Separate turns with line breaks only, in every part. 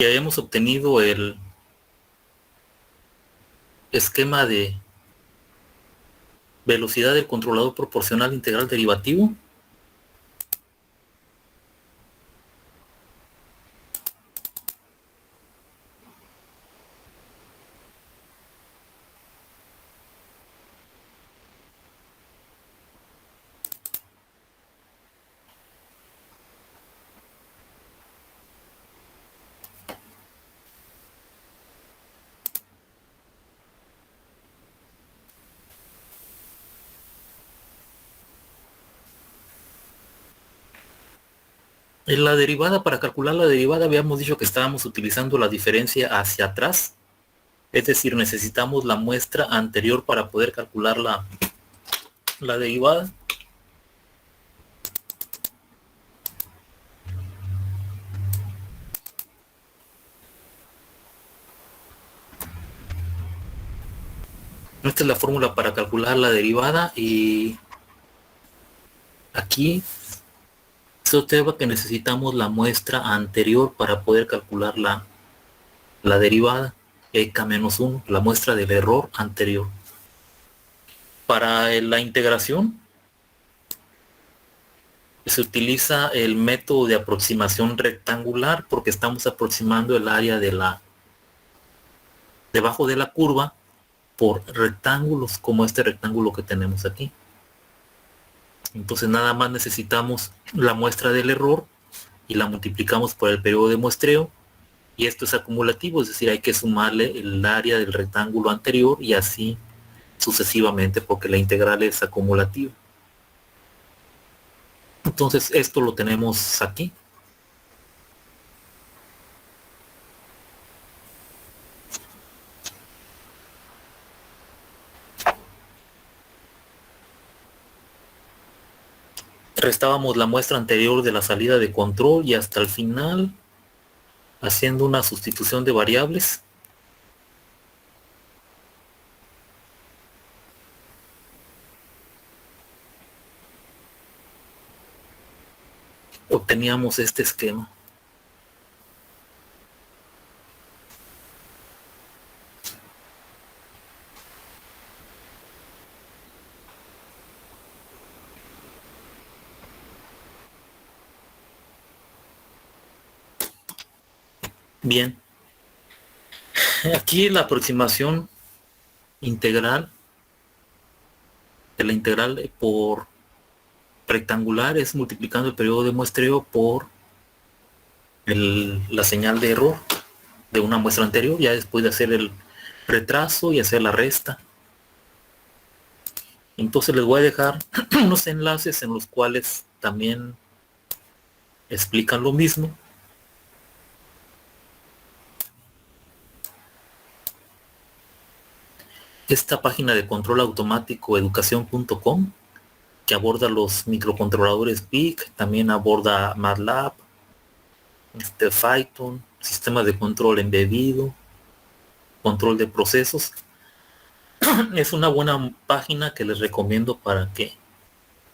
Ya hemos obtenido el esquema de velocidad del controlador proporcional integral derivativo. En la derivada, para calcular la derivada, habíamos dicho que estábamos utilizando la diferencia hacia atrás, es decir, necesitamos la muestra anterior para poder calcular la derivada. Esta es la fórmula para calcular la derivada y aquí se observa que necesitamos la muestra anterior para poder calcular la derivada, k-1, la muestra del error anterior. Para la integración se utiliza el método de aproximación rectangular porque estamos aproximando el área debajo de la curva por rectángulos como este rectángulo que tenemos aquí. Entonces nada más necesitamos la muestra del error y la multiplicamos por el periodo de muestreo, y esto es acumulativo, es decir, hay que sumarle el área del rectángulo anterior y así sucesivamente porque la integral es acumulativa. Entonces esto lo tenemos aquí. Restábamos la muestra anterior de la salida de control y hasta el final, haciendo una sustitución de variables, obteníamos este esquema. Bien, aquí la aproximación integral de la integral por rectangular es multiplicando el periodo de muestreo por la señal de error de una muestra anterior, ya después de hacer el retraso y hacer la resta. Entonces les voy a dejar unos enlaces en los cuales también explican lo mismo. Esta página de control automático educación.com, que aborda los microcontroladores PIC, también aborda MATLAB, Python, sistemas de control embebido, control de procesos. Es una buena página que les recomiendo para que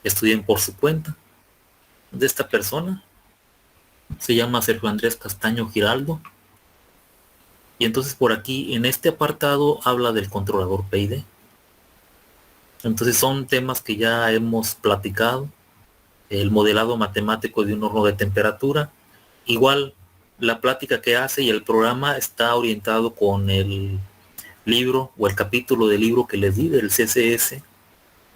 estudien por su cuenta. De esta persona se llama Sergio Andrés Castaño Giraldo, y entonces por aquí en este apartado habla del controlador PID. Entonces son temas que ya hemos platicado: el modelado matemático de un horno de temperatura. Igual la plática que hace y el programa está orientado con el libro o el capítulo del libro que les di del CSS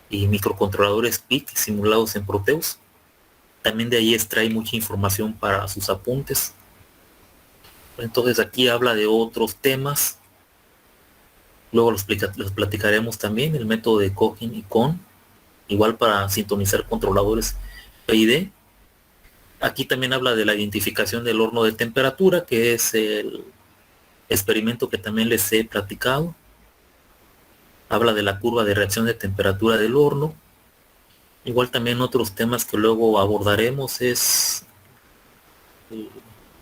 y microcontroladores PIC simulados en Proteus. También de ahí extrae mucha información para sus apuntes. Entonces aquí habla de otros temas. Luego los platicaremos también, el método de Cohen y Kohn, igual para sintonizar controladores PID. Aquí también habla de la identificación del horno de temperatura, que es el experimento que también les he platicado. Habla de la curva de reacción de temperatura del horno. Igual también otros temas que luego abordaremos es el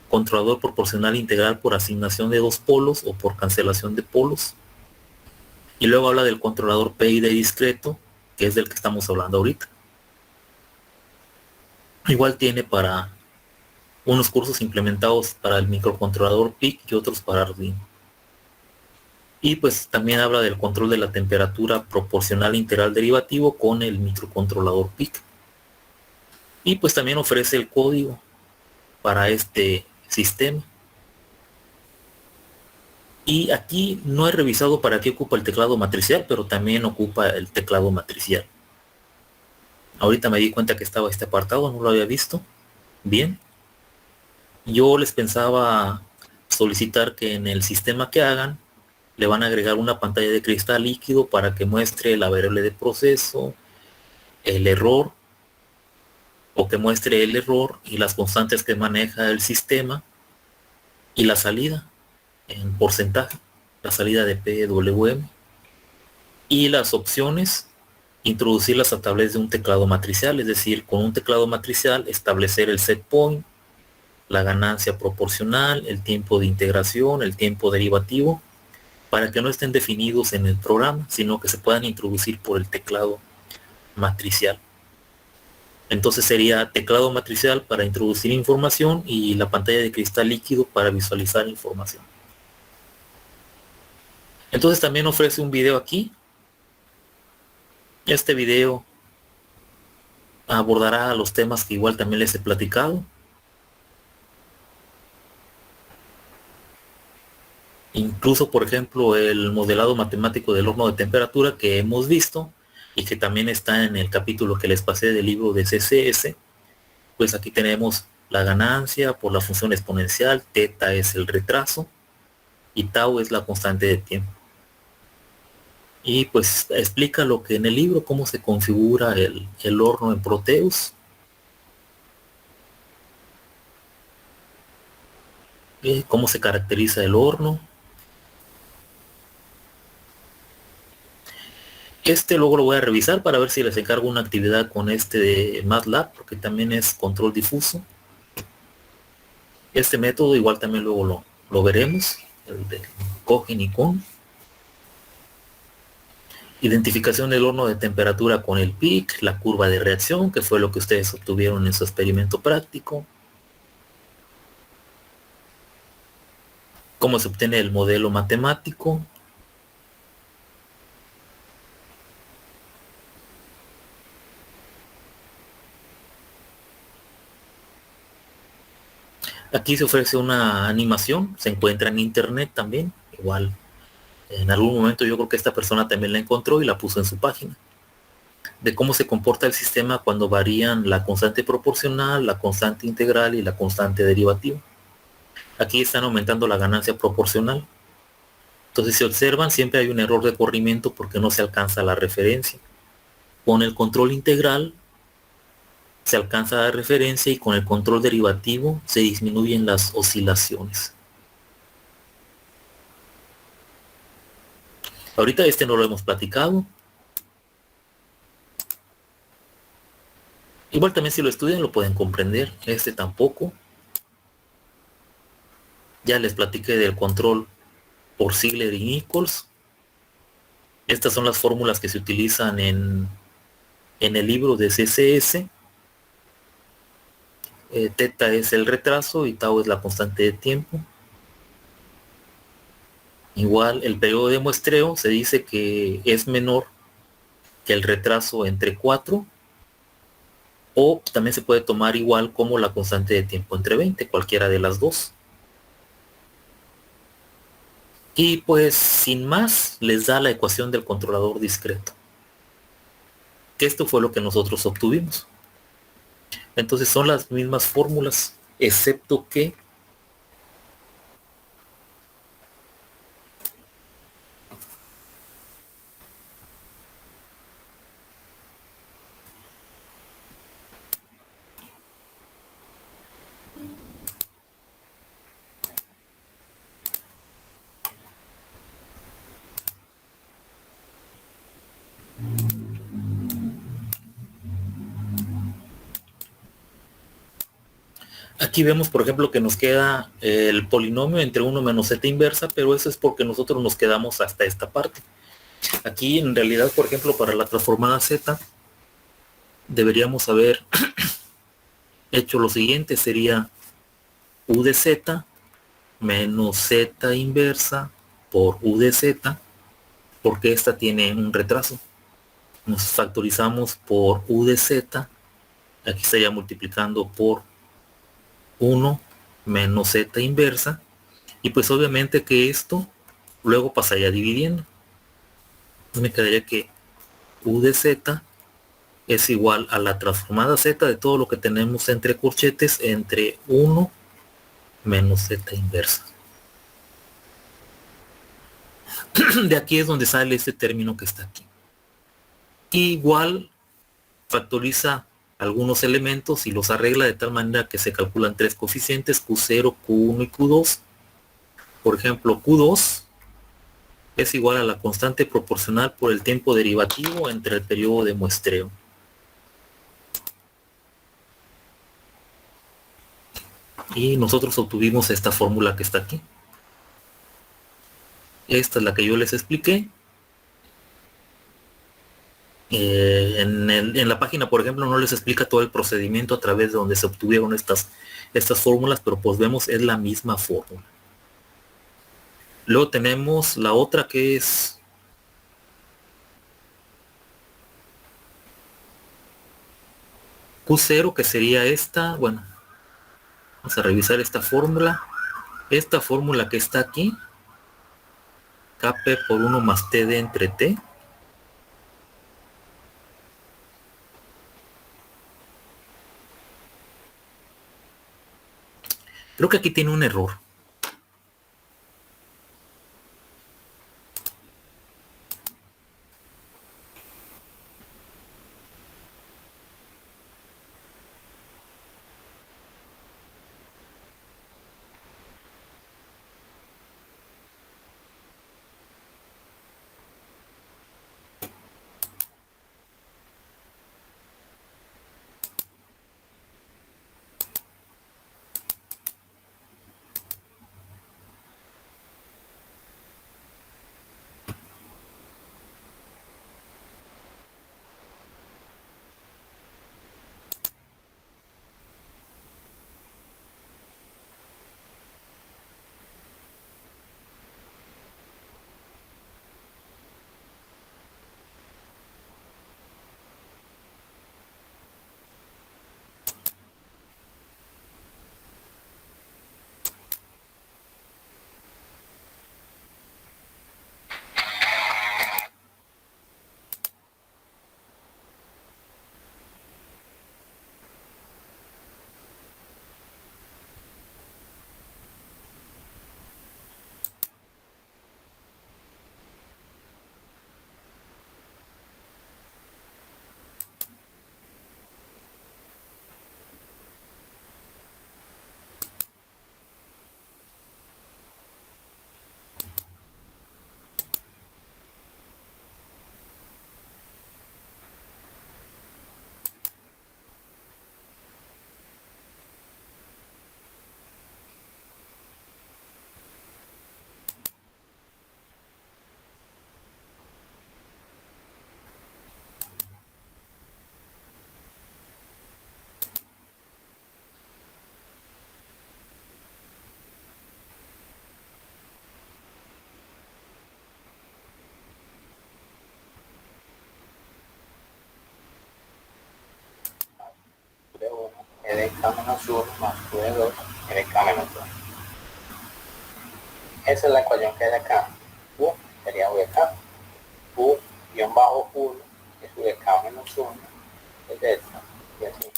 controlador proporcional integral por asignación de dos polos o por cancelación de polos. Y luego habla del controlador PID discreto, que es del que estamos hablando ahorita. Igual tiene para unos cursos implementados para el microcontrolador PIC y otros para Arduino. Y pues también habla del control de la temperatura proporcional integral derivativo con el microcontrolador PIC. Y pues también ofrece el código para este sistema. Y aquí no he revisado para qué ocupa el teclado matricial, pero también ocupa el teclado matricial. Ahorita me di cuenta que estaba este apartado, no lo había visto. Bien. Yo les pensaba solicitar que en el sistema que hagan le van a agregar una pantalla de cristal líquido para que muestre la variable de proceso, el error, o que muestre el error y las constantes que maneja el sistema y la salida en porcentaje, la salida de PWM, y las opciones, introducirlas a través de un teclado matricial, es decir, con un teclado matricial establecer el set point, la ganancia proporcional, el tiempo de integración, el tiempo derivativo, para que no estén definidos en el programa, sino que se puedan introducir por el teclado matricial. Entonces sería teclado matricial para introducir información y la pantalla de cristal líquido para visualizar información. Entonces también ofrece un video aquí. Este video abordará los temas que igual también les he platicado. Incluso, por ejemplo, el modelado matemático del horno de temperatura que hemos visto y que también está en el capítulo que les pasé del libro de CSS. Pues aquí tenemos la ganancia por la función exponencial, teta es el retraso y tau es la constante de tiempo. Y pues explica lo que en el libro, cómo se configura el horno en Proteus. Cómo se caracteriza el horno. Luego lo voy a revisar para ver si les encargo una actividad con este de MATLAB, porque también es control difuso. Este método igual también luego lo veremos, el de Cohen y Kohn. Identificación del horno de temperatura con el PIC, la curva de reacción, que fue lo que ustedes obtuvieron en su experimento práctico. Cómo se obtiene el modelo matemático. Aquí se ofrece una animación, se encuentra en internet también, igual. En algún momento yo creo que esta persona también la encontró y la puso en su página. De cómo se comporta el sistema cuando varían la constante proporcional, la constante integral y la constante derivativa. Aquí están aumentando la ganancia proporcional. Entonces, si observan, siempre hay un error de corrimiento porque no se alcanza la referencia. Con el control integral se alcanza la referencia y con el control derivativo se disminuyen las oscilaciones. Ahorita este no lo hemos platicado. Igual también si lo estudian lo pueden comprender. Este tampoco. Ya les platiqué del control por Ziegler y Nichols. Estas son las fórmulas que se utilizan en el libro de CSS. Teta es el retraso y tau es la constante de tiempo. Igual el periodo de muestreo se dice que es menor que el retraso entre 4, o también se puede tomar igual como la constante de tiempo entre 20, cualquiera de las dos. Y pues sin más les da la ecuación del controlador discreto, que esto fue lo que nosotros obtuvimos. Entonces son las mismas fórmulas, excepto que aquí vemos, por ejemplo, que nos queda el polinomio entre 1 menos z inversa, pero eso es porque nosotros nos quedamos hasta esta parte. Aquí, en realidad, por ejemplo, para la transformada z, deberíamos haber hecho lo siguiente, sería u de z menos z inversa por u de z, porque esta tiene un retraso. Nos factorizamos por u de z, aquí estaría multiplicando por 1 menos z inversa, y pues obviamente que esto luego pasaría dividiendo. Me quedaría que u de z es igual a la transformada z de todo lo que tenemos entre corchetes entre 1 menos z inversa. De aquí es donde sale este término que está aquí. Igual factoriza algunos elementos y los arregla de tal manera que se calculan tres coeficientes, Q0, Q1 y Q2. Por ejemplo, Q2 es igual a la constante proporcional por el tiempo derivativo entre el periodo de muestreo. Y nosotros obtuvimos esta fórmula que está aquí. Esta es la que yo les expliqué. En la página, por ejemplo, no les explica todo el procedimiento a través de donde se obtuvieron estas fórmulas, pero pues vemos es la misma fórmula. Luego tenemos la otra que es Q0, que sería esta. Bueno, vamos a revisar esta fórmula. Esta fórmula que está aquí, Kp por 1 más Td entre T. Creo que aquí tiene un error.
E de K menos 1 más Q de 2 E de K menos 2. Esa es la ecuación que hay acá. U sería U de K. U guión bajo 1 es U de K menos 1 es de esta. Y así.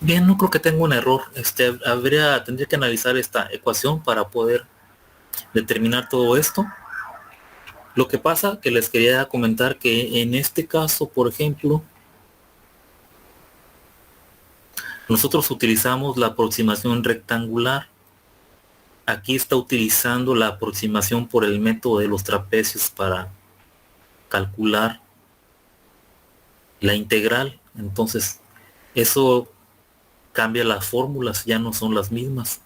Bien, no creo que tenga un error. Tendría que analizar esta ecuación para poder determinar todo esto. Lo que pasa que les quería comentar que en este caso, por ejemplo, nosotros utilizamos la aproximación rectangular. Aquí está utilizando la aproximación por el método de los trapecios para calcular la integral. Entonces, eso cambia las fórmulas, ya no son las mismas.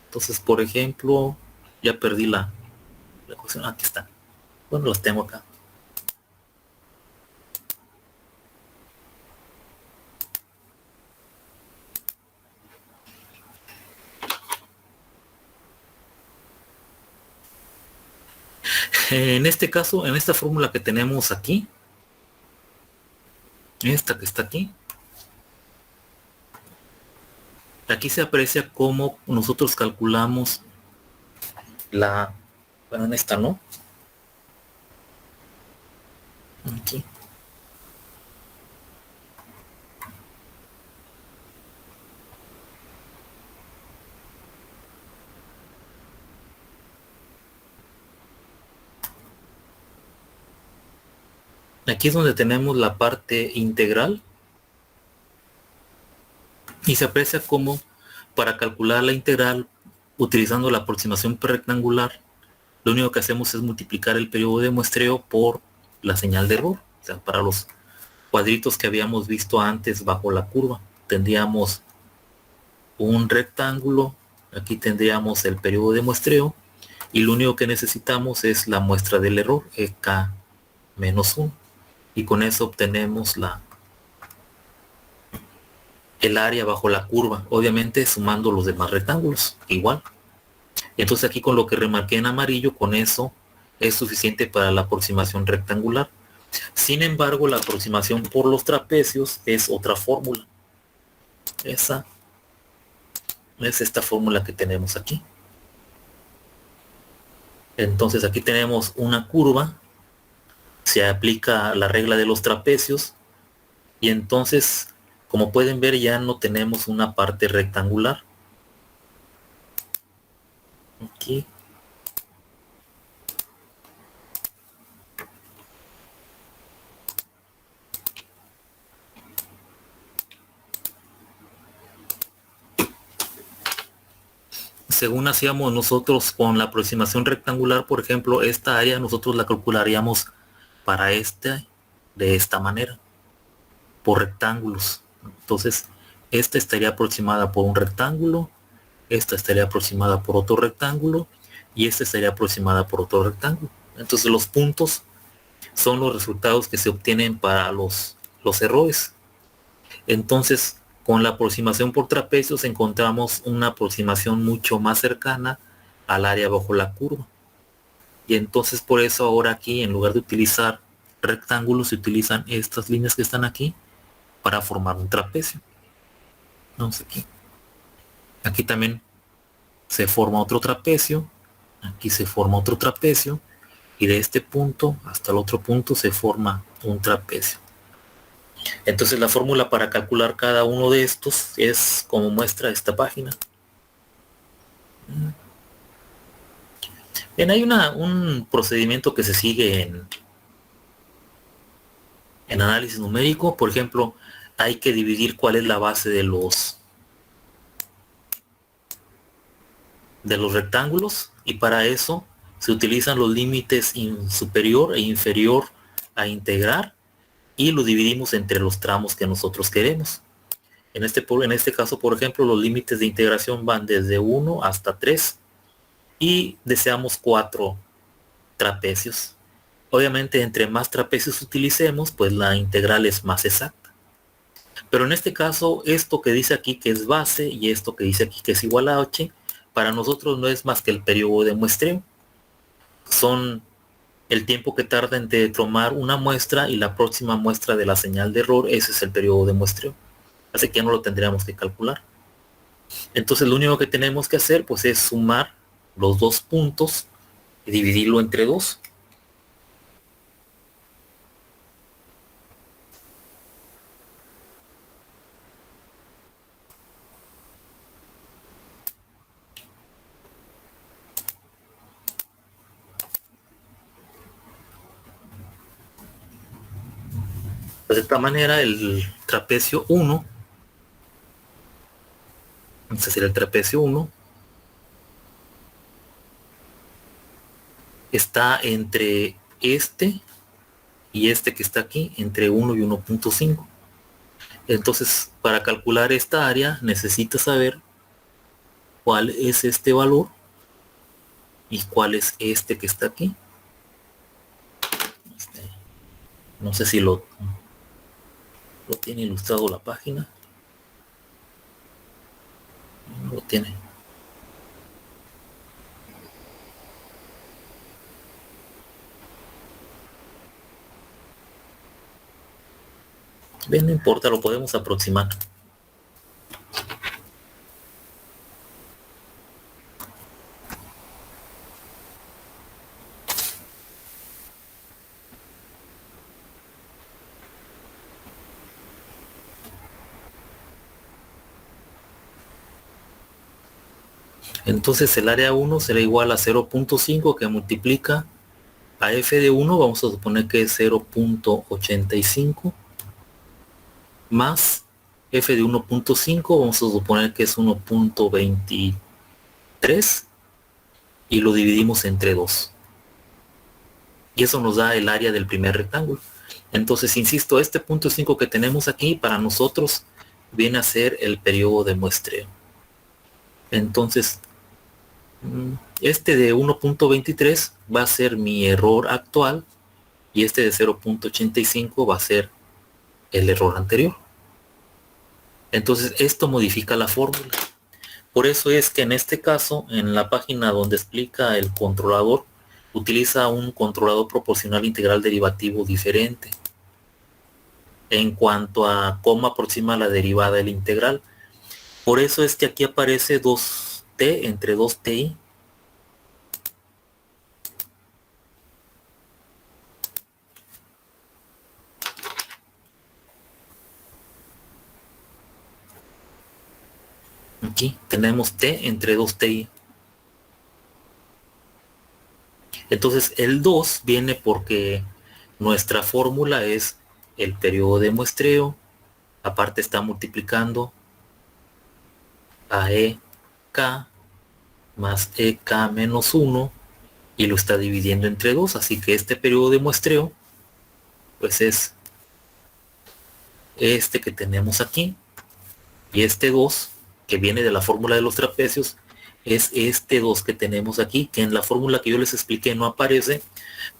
Entonces, por ejemplo, ya perdí la ecuación. Aquí está. Bueno, las tengo acá. En este caso, en esta fórmula que tenemos aquí, esta que está aquí se aprecia cómo nosotros calculamos bueno, en esta no. Aquí. Aquí es donde tenemos la parte integral y se aprecia cómo para calcular la integral utilizando la aproximación rectangular, lo único que hacemos es multiplicar el periodo de muestreo por la señal de error. O sea, para los cuadritos que habíamos visto antes bajo la curva, tendríamos un rectángulo, aquí tendríamos el periodo de muestreo y lo único que necesitamos es la muestra del error, EK-1, y con eso obtenemos el área bajo la curva, obviamente sumando los demás rectángulos, igual. Entonces aquí con lo que remarqué en amarillo, con eso es suficiente para la aproximación rectangular. Sin embargo, la aproximación por los trapecios es otra fórmula. Esa es esta fórmula que tenemos aquí. Entonces aquí tenemos una curva, se aplica la regla de los trapecios y entonces, como pueden ver, ya no tenemos una parte rectangular. Aquí. Según hacíamos nosotros con la aproximación rectangular, por ejemplo, esta área nosotros la calcularíamos para de esta manera, por rectángulos. Entonces, esta estaría aproximada por un rectángulo, esta estaría aproximada por otro rectángulo y esta estaría aproximada por otro rectángulo. Entonces los puntos son los resultados que se obtienen para los errores. Entonces, con la aproximación por trapecios encontramos una aproximación mucho más cercana al área bajo la curva. Y entonces por eso ahora aquí, en lugar de utilizar rectángulos, se utilizan estas líneas que están aquí para formar un trapecio. Vamos aquí. Aquí también se forma otro trapecio. Aquí se forma otro trapecio. Y de este punto hasta el otro punto se forma un trapecio. Entonces la fórmula para calcular cada uno de estos es como muestra esta página. Bien, hay un procedimiento que se sigue en análisis numérico. Por ejemplo, hay que dividir cuál es la base de los rectángulos y para eso se utilizan los límites superior e inferior a integrar y lo dividimos entre los tramos que nosotros queremos. En este caso, por ejemplo, los límites de integración van desde 1 hasta 3 y deseamos 4 trapecios. Obviamente, entre más trapecios utilicemos, pues la integral es más exacta. Pero en este caso, esto que dice aquí que es base y esto que dice aquí que es igual a 8, para nosotros no es más que el periodo de muestreo. Son el tiempo que tarda entre tomar una muestra y la próxima muestra de la señal de error. Ese es el periodo de muestreo. Así que ya no lo tendríamos que calcular. Entonces lo único que tenemos que hacer pues es sumar los dos puntos y dividirlo entre 2. Pues de esta manera el trapecio 1, este sería el trapecio 1, está entre este y este que está aquí, entre 1 y 1.5. Entonces, para calcular esta área necesitas saber cuál es este valor y cuál es este que está aquí. No sé si lo tiene ilustrado la página. No lo tiene. Bien, no importa, lo podemos aproximar. Entonces el área 1 será igual a 0.5 que multiplica a f de 1, vamos a suponer que es 0.85, más f de 1.5, vamos a suponer que es 1.23, y lo dividimos entre 2. Y eso nos da el área del primer rectángulo. Entonces, insisto, este punto 5 que tenemos aquí para nosotros viene a ser el periodo de muestreo. Entonces, este de 1.23 va a ser mi error actual y este de 0.85 va a ser el error anterior. Entonces esto modifica la fórmula. Por eso es que en este caso, en la página donde explica el controlador, utiliza un controlador proporcional integral derivativo diferente en cuanto a cómo aproxima la derivada del integral. Por eso es que aquí aparece 2t entre 2ti. Aquí tenemos t entre 2ti. Entonces el 2 viene porque nuestra fórmula es el periodo de muestreo, aparte está multiplicando a EK más EK menos 1 y lo está dividiendo entre 2, así que este periodo de muestreo pues es este que tenemos aquí, y este 2 que viene de la fórmula de los trapecios es este 2 que tenemos aquí, que en la fórmula que yo les expliqué no aparece,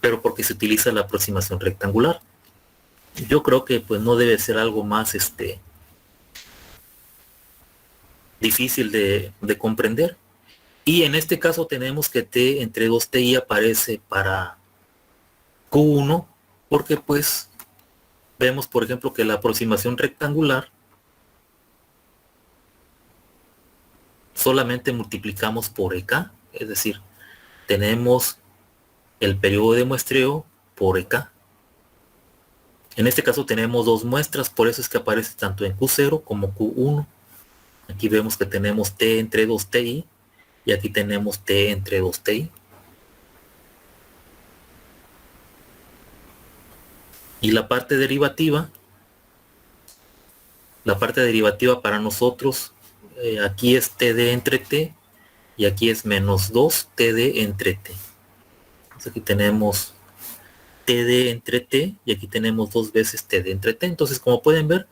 pero porque se utiliza la aproximación rectangular. Yo creo que pues no debe ser algo más difícil de comprender. Y en este caso tenemos que t entre 2ti aparece para q1, porque pues vemos por ejemplo que la aproximación rectangular solamente multiplicamos por EK, es decir, tenemos el periodo de muestreo por EK. En este caso tenemos dos muestras, por eso es que aparece tanto en Q0 como Q1. Aquí vemos que tenemos t entre 2ti y aquí tenemos t entre 2ti. Y la parte derivativa para nosotros, aquí es td entre t y aquí es menos 2 td entre t. Entonces aquí tenemos td entre t y aquí tenemos dos veces td entre t. Entonces, como pueden ver,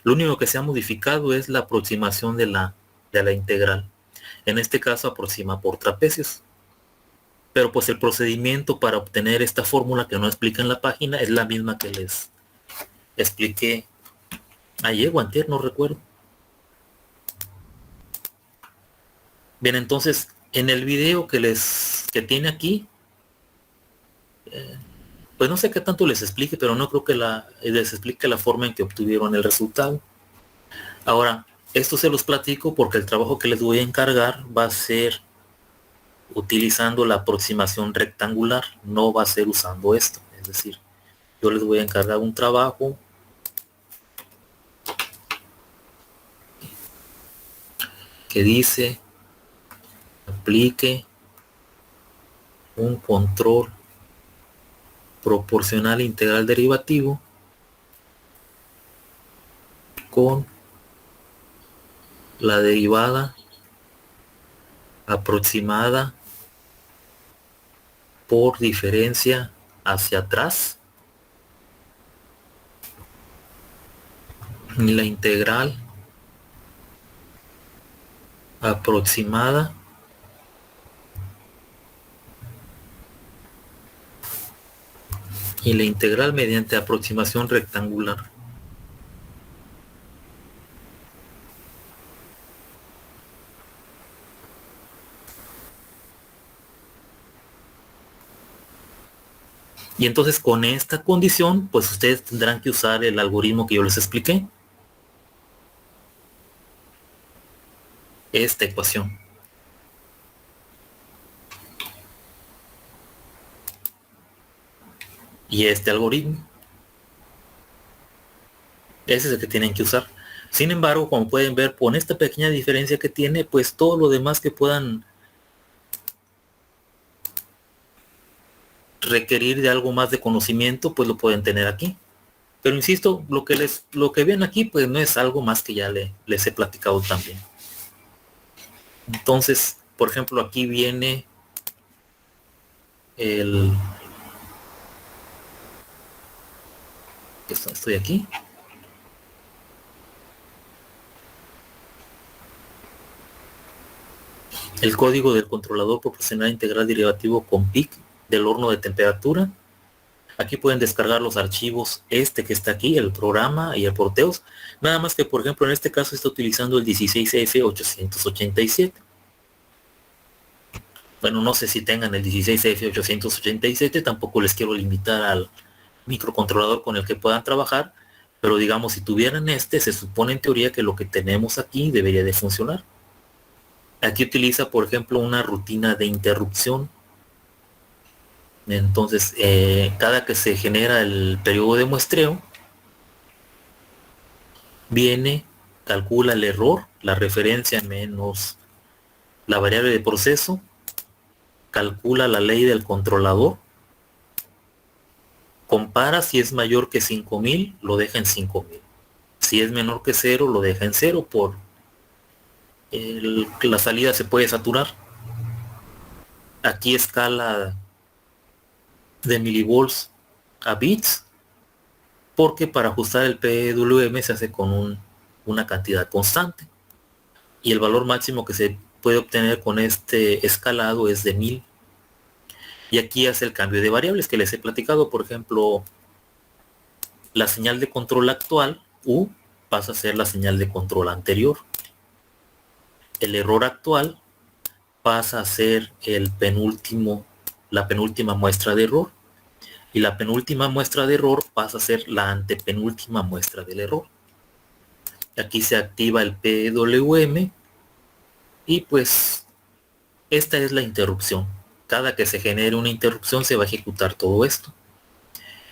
lo único que se ha modificado es la aproximación de la integral. En este caso aproxima por trapecios. Pero pues el procedimiento para obtener esta fórmula que no explica en la página es la misma que les expliqué ayer o antier, no recuerdo. Bien, entonces en el video que tiene aquí, pues no sé qué tanto les explique, pero no creo que les explique la forma en que obtuvieron el resultado. Ahora, esto se los platico porque el trabajo que les voy a encargar va a ser utilizando la aproximación rectangular, no va a ser usando esto. Es decir, yo les voy a encargar un trabajo que dice: aplique un control proporcional integral derivativo con la derivada aproximada por diferencia hacia atrás y la integral aproximada y la integral mediante aproximación rectangular. Y entonces con esta condición, pues ustedes tendrán que usar el algoritmo que yo les expliqué. Esta ecuación. Y este algoritmo. Ese es el que tienen que usar. Sin embargo, como pueden ver, con esta pequeña diferencia que tiene, pues todo lo demás que puedan requerir de algo más de conocimiento, pues lo pueden tener aquí. Pero insisto, lo que ven aquí, pues no es algo más que ya les he platicado también. Entonces, por ejemplo, aquí viene estoy aquí. El código del controlador proporcional integral derivativo con PIC del horno de temperatura. Aquí pueden descargar los archivos que está aquí, el programa y el Proteus. Nada más que, por ejemplo, en este caso está utilizando el 16F887. Bueno, no sé si tengan el 16F887, tampoco les quiero limitar al microcontrolador con el que puedan trabajar, pero digamos, si tuvieran se supone en teoría que lo que tenemos aquí debería de funcionar. Aquí utiliza, por ejemplo, una rutina de interrupción. Entonces, cada que se genera el periodo de muestreo, calcula el error, la referencia menos la variable de proceso, calcula la ley del controlador, compara si es mayor que 5000, lo deja en 5000. Si es menor que 0, lo deja en 0 por la salida se puede saturar. Aquí escala de milivolts a bits, porque para ajustar el PWM se hace con una cantidad constante y el valor máximo que se puede obtener con este escalado es de 1000. Y aquí hace el cambio de variables que les he platicado. Por ejemplo, la señal de control actual, U, pasa a ser la señal de control anterior. El error actual pasa a ser la penúltima muestra de error. Y la penúltima muestra de error pasa a ser la antepenúltima muestra del error. Aquí se activa el PWM y pues esta es la interrupción. Cada que se genere una interrupción se va a ejecutar todo esto.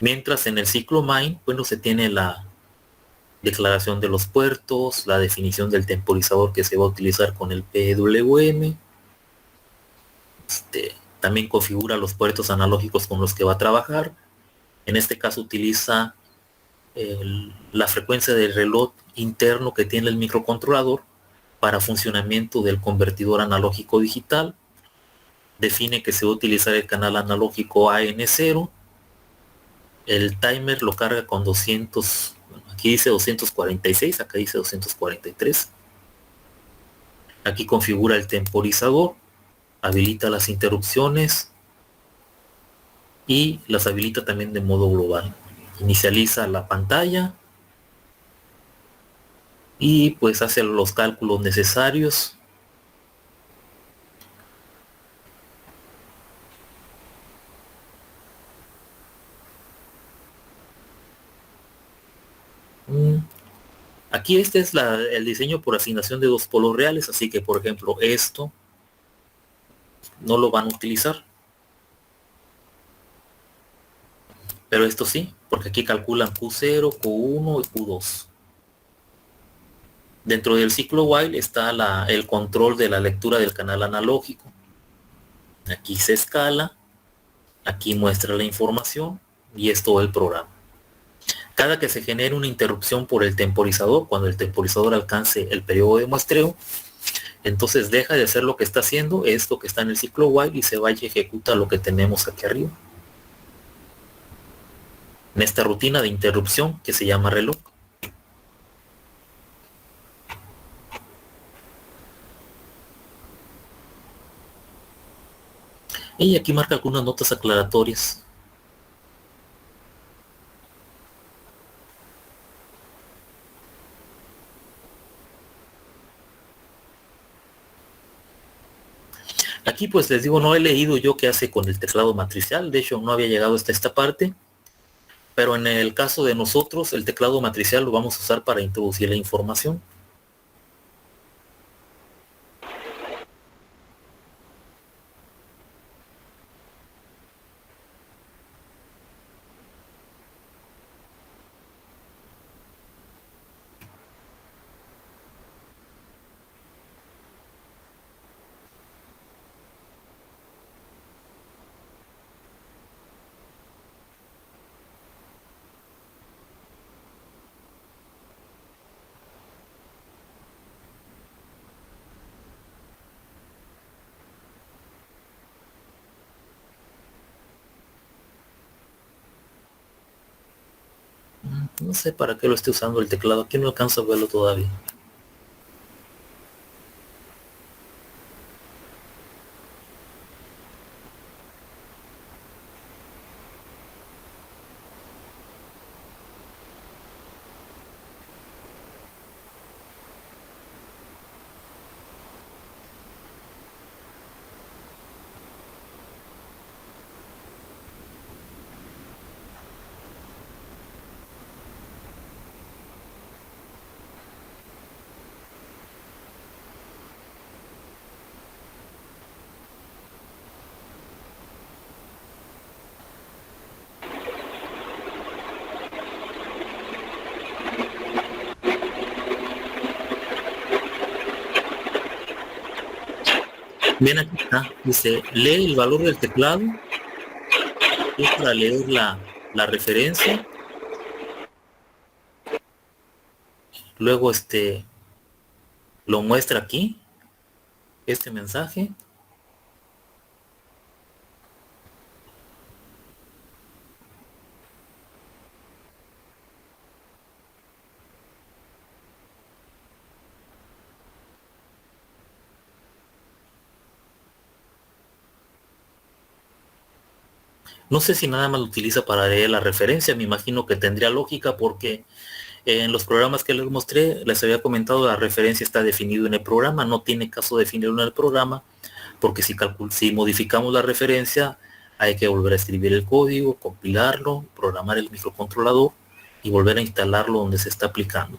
Mientras en el ciclo mine, bueno, se tiene la declaración de los puertos, la definición del temporizador que se va a utilizar con el PWM. También configura los puertos analógicos con los que va a trabajar. En este caso utiliza la frecuencia del reloj interno que tiene el microcontrolador para funcionamiento del convertidor analógico digital. Define que se va a utilizar el canal analógico AN0. El timer lo carga con 200, aquí dice 246, acá dice 243. Aquí configura el temporizador, habilita las interrupciones y las habilita también de modo global. Inicializa la pantalla y pues hace los cálculos necesarios. Aquí este es el diseño por asignación de dos polos reales, así que por ejemplo esto no lo van a utilizar, pero esto sí, porque aquí calculan Q0, Q1 y Q2. Dentro del ciclo while está el control de la lectura del canal analógico. Aquí se escala, aquí muestra la información y es todo el programa. Cada que se genere una interrupción por el temporizador, cuando el temporizador alcance el periodo de muestreo, entonces deja de hacer lo que está haciendo, esto que está en el ciclo while, y se va y ejecuta lo que tenemos aquí arriba. En esta rutina de interrupción que se llama reloj. Y aquí marca algunas notas aclaratorias. Aquí pues les digo, no he leído yo qué hace con el teclado matricial, de hecho no había llegado hasta esta parte, pero en el caso de nosotros el teclado matricial lo vamos a usar para introducir la información. No sé para qué lo esté usando el teclado, aquí no alcanzo a verlo todavía. Bien, aquí está, dice, lee el valor del teclado, es para leer la referencia, luego lo muestra aquí, este mensaje. No sé si nada más lo utiliza para leer la referencia, me imagino que tendría lógica porque en los programas que les mostré, les había comentado, la referencia está definido en el programa, no tiene caso definirlo en el programa, porque si modificamos la referencia, hay que volver a escribir el código, compilarlo, programar el microcontrolador y volver a instalarlo donde se está aplicando.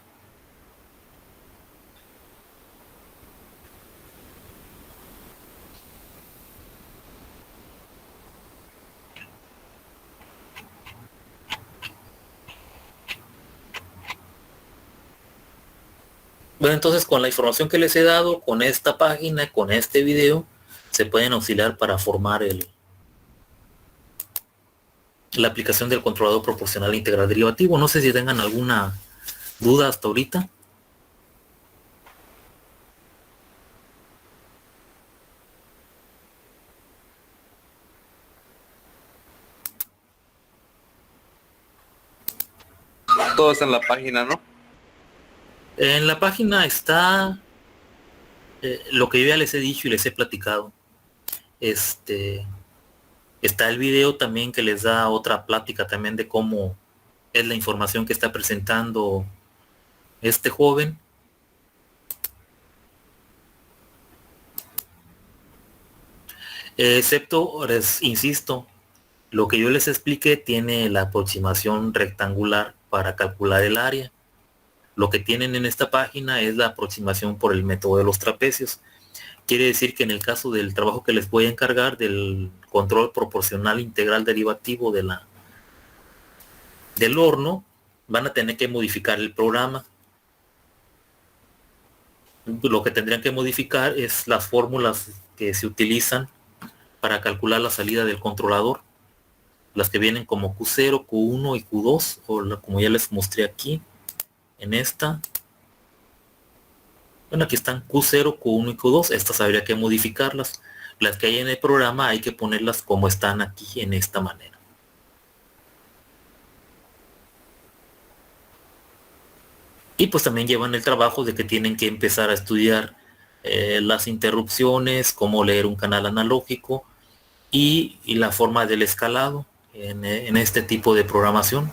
Bueno, entonces con la información que les he dado, con esta página, con este video, se pueden auxiliar para formar la aplicación del controlador proporcional integral derivativo. No sé si tengan alguna duda hasta ahorita.
Todo está en la página, ¿no?
En la página está lo que yo ya les he dicho y les he platicado. Está el video también que les da otra plática también de cómo es la información que está presentando este joven. Excepto, les insisto, lo que yo les expliqué tiene la aproximación rectangular para calcular el área. Lo que tienen en esta página es la aproximación por el método de los trapecios. Quiere decir que en el caso del trabajo que les voy a encargar del control proporcional integral derivativo del horno, van a tener que modificar el programa. Lo que tendrían que modificar es las fórmulas que se utilizan para calcular la salida del controlador. las que vienen como Q0, Q1 y Q2, o como ya les mostré aquí, en esta. Bueno, aquí están Q0, Q1 y Q2, estas habría que modificarlas. Las que hay en el programa hay que ponerlas como están aquí en esta manera. Y pues también llevan el trabajo de que tienen que empezar a estudiar las interrupciones, cómo leer un canal analógico y la forma del escalado en este tipo de programación.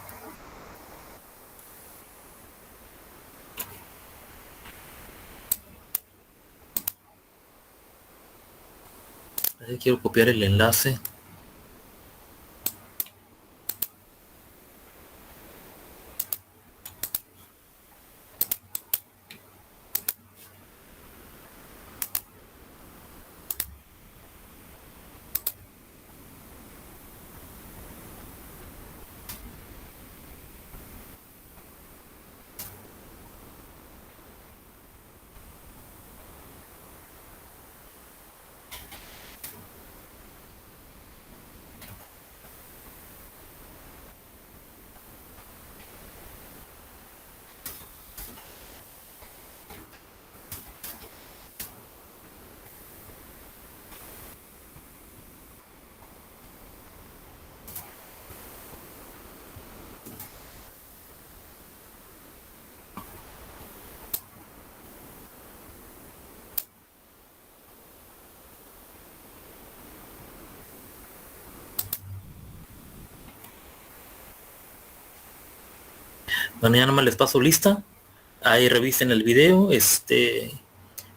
Quiero copiar el enlace. Bueno, ya nomás les paso lista. Ahí revisen el video.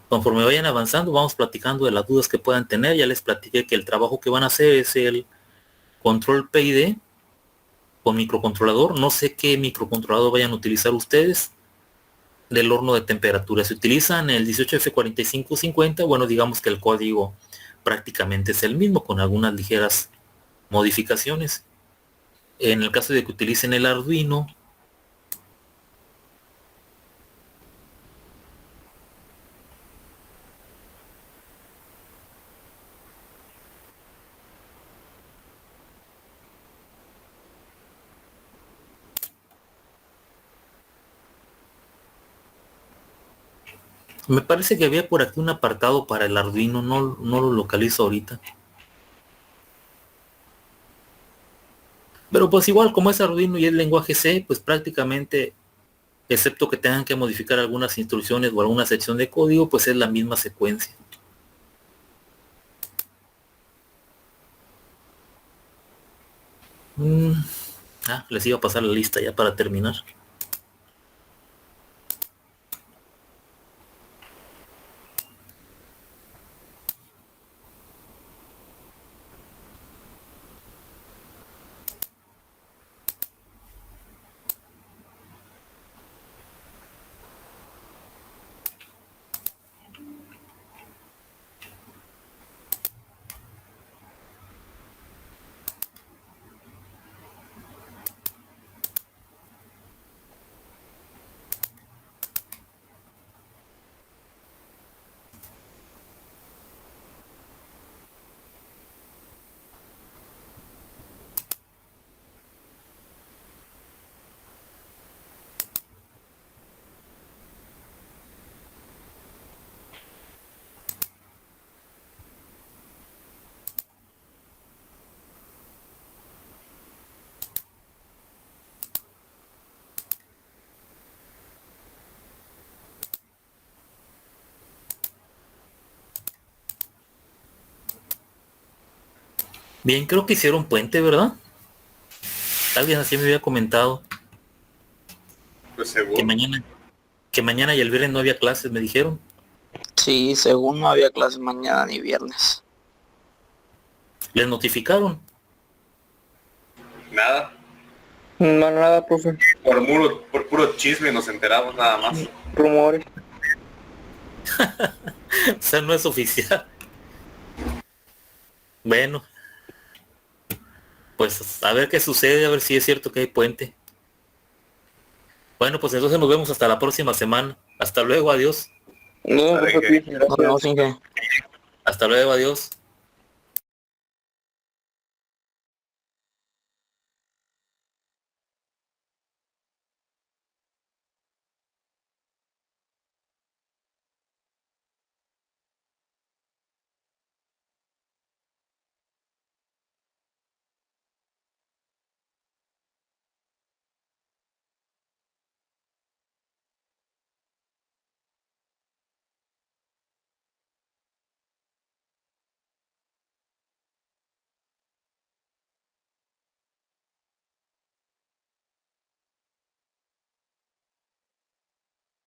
Conforme vayan avanzando, vamos platicando de las dudas que puedan tener. Ya les platiqué que el trabajo que van a hacer es el control PID con microcontrolador. No sé qué microcontrolador vayan a utilizar ustedes del horno de temperatura. Si utilizan el 18F4550, bueno, digamos que el código prácticamente es el mismo, con algunas ligeras modificaciones. En el caso de que utilicen el Arduino, me parece que había por aquí un apartado para el Arduino, no lo localizo ahorita. Pero pues igual, como es Arduino y es lenguaje C, pues prácticamente, excepto que tengan que modificar algunas instrucciones o alguna sección de código, pues es la misma secuencia. Les iba a pasar la lista ya para terminar. Bien, creo que hicieron puente, ¿verdad? Alguien así me había comentado
Pues
que
seguro.
mañana y el viernes no había clases, me dijeron.
Sí, según no había clases mañana ni viernes.
Les notificaron.
Nada.
No, nada, profe.
Por puro chisme nos enteramos nada más.
Rumores.
O sea, no es oficial. Bueno, pues a ver qué sucede, a ver si es cierto que hay puente. Bueno, pues entonces nos vemos hasta la próxima semana. Hasta luego, adiós.
No,
Vale,
profe,
que-
gracias.
No, Inge.
Hasta luego, adiós.